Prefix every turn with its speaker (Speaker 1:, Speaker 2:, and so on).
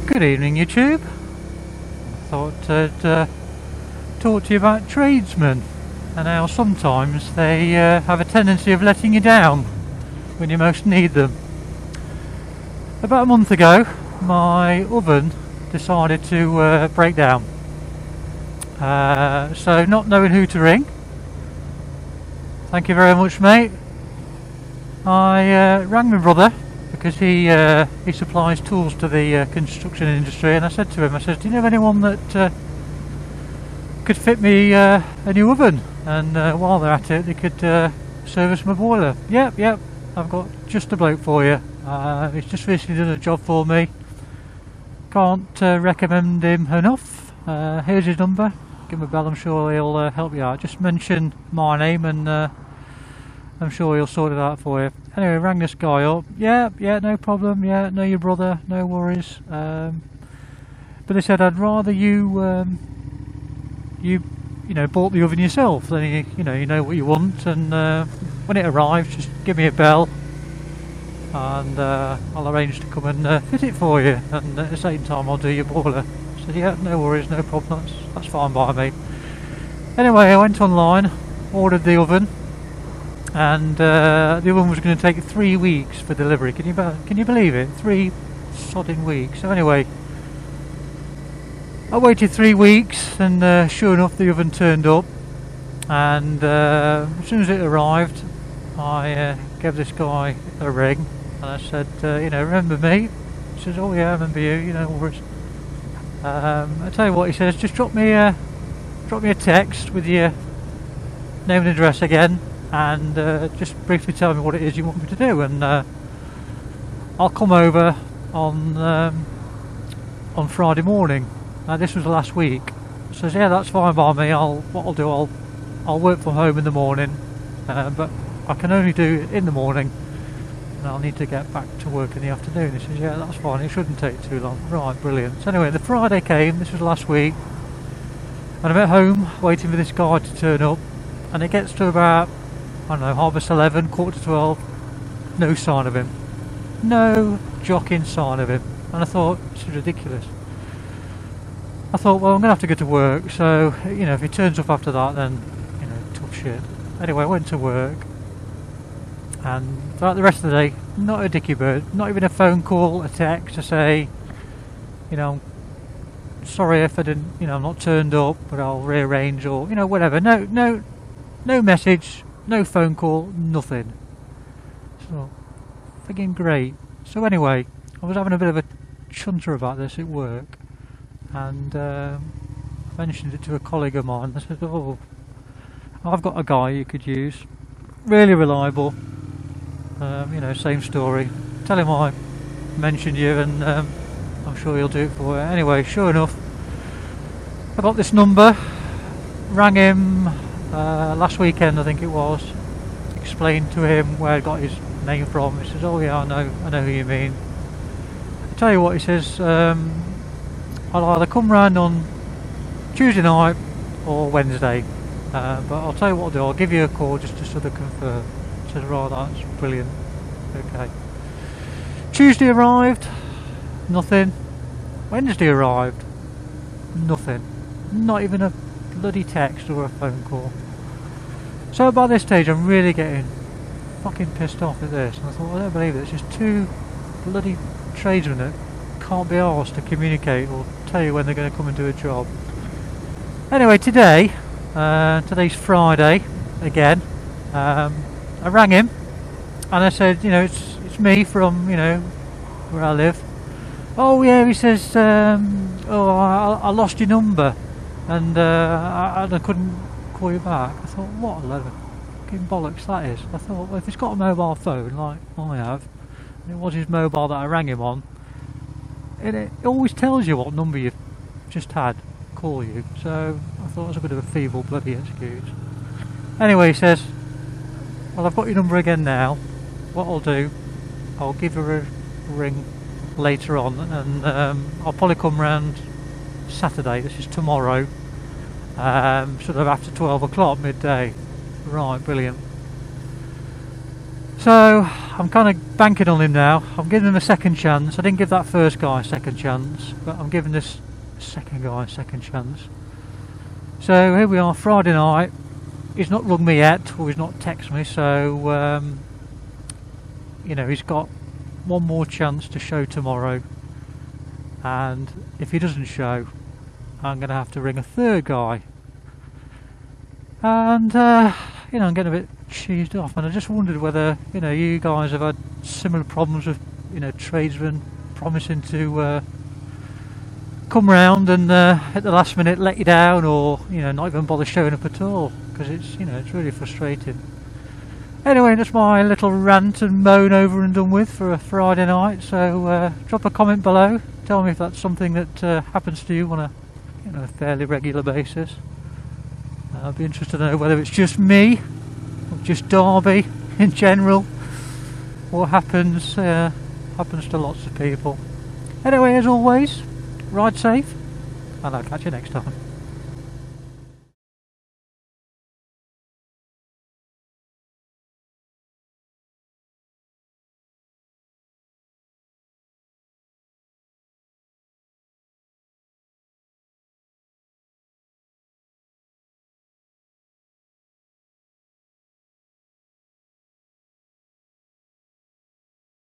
Speaker 1: Good evening, YouTube. I thought I'd talk to you about tradesmen and how sometimes they have a tendency of letting you down when you most need them. About a month ago, my oven decided to break down. So not knowing who to ring, thank you very much, mate, I rang my brother, because he supplies tools to the construction industry, and I said to him, I said, do you know of anyone that could fit me a new oven, and while they're at it they could service my boiler. Yep, I've got just a bloke for you. He's just recently done a job for me. Can't recommend him enough. Here's his number, give him a bell, I'm sure he'll help you out. Just mention my name and I'm sure he'll sort it out for you. Anyway, rang this guy up. Yeah, no problem. Yeah, know your brother, no worries. But they said, I'd rather you bought the oven yourself. Then you know what you want, and when it arrives, just give me a bell, and I'll arrange to come and fit it for you. And at the same time, I'll do your boiler. I said, yeah, no worries, no problem. That's fine by me. Anyway, I went online, ordered the oven. And the oven was going to take 3 weeks for delivery. Can you believe it? 3 sodding weeks. So anyway, I waited 3 weeks, and sure enough, the oven turned up. And as soon as it arrived, I gave this guy a ring, and I said, remember me? He says, oh yeah, I remember you. No worries. I tell you what, he says, just drop me a text with your name and address again. And just briefly tell me what it is you want me to do, and I'll come over on Friday morning. Now this was last week. Says, yeah, that's fine by me. I'll work from home in the morning, but I can only do it in the morning, and I'll need to get back to work in the afternoon. He says, yeah, that's fine. It shouldn't take too long. Right, brilliant. So anyway, the Friday came. This was last week, and I'm at home waiting for this guy to turn up, and it gets to about, I don't know, 11:30, 11:45, no sign of him. No jocking sign of him. And I thought, this is ridiculous. I thought, well, I'm going to have to go to work, so, if he turns up after that, then, tough shit. Anyway, I went to work, and throughout the rest of the day, not a dicky bird, not even a phone call, a text to say, sorry if I didn't, I'm not turned up, but I'll rearrange, or, whatever. No message. No phone call, nothing. So, friggin' great. So anyway, I was having a bit of a chunter about this at work, and I mentioned it to a colleague of mine. I said, oh, I've got a guy you could use. Really reliable. Same story. Tell him I mentioned you, and I'm sure he'll do it for you. Anyway, sure enough, I got this number, rang him last weekend, I think it was, explained to him where I got his name from. He says, oh yeah, I know who you mean. I tell you what, he says, I'll either come round on Tuesday night or Wednesday, but I'll tell you what I'll do, I'll give you a call just to sort of confirm. I said, right, that's brilliant. Okay. Tuesday arrived, nothing. Wednesday arrived, nothing. Not even a bloody text or a phone call. So by this stage I'm really getting fucking pissed off at this, and I thought, I don't believe it. It's just two bloody tradesmen that can't be arsed to communicate or tell you when they're going to come and do a job. Anyway, today's Friday again. I rang him and I said, it's me from where I live. Oh yeah, he says, I lost your number, and I couldn't call you back. I thought, what a load of fucking bollocks that is. I thought, well, if he's got a mobile phone like I have, and it was his mobile that I rang him on, it always tells you what number you've just had call you. So I thought it was a bit of a feeble bloody excuse. Anyway, he says, well, I've got your number again now. What I'll do, I'll give her a ring later on, and I'll probably come round Saturday. This is tomorrow, sort of after 12 o'clock, midday. Right, brilliant. So I'm kind of banking on him now. I'm giving him a second chance. I didn't give that first guy a second chance, but I'm giving this second guy a second chance. So here we are, Friday night. He's not rung me yet, or he's not texted me, so you know, he's got one more chance to show tomorrow, and if he doesn't show, I'm going to have to ring a third guy. And you know, I'm getting a bit cheesed off, and I just wondered whether, you know, you guys have had similar problems with, you know, tradesmen promising to come round and at the last minute let you down, or, you know, not even bother showing up at all, because it's, you know, it's really frustrating. Anyway, that's my little rant and moan over and done with for a Friday night. So drop a comment below, tell me if that's something that happens to you on a, you know, fairly regular basis. I'd be interested to know whether it's just me, or just Derby in general, what happens happens to lots of people. Anyway, as always, ride safe, and I'll catch you next time.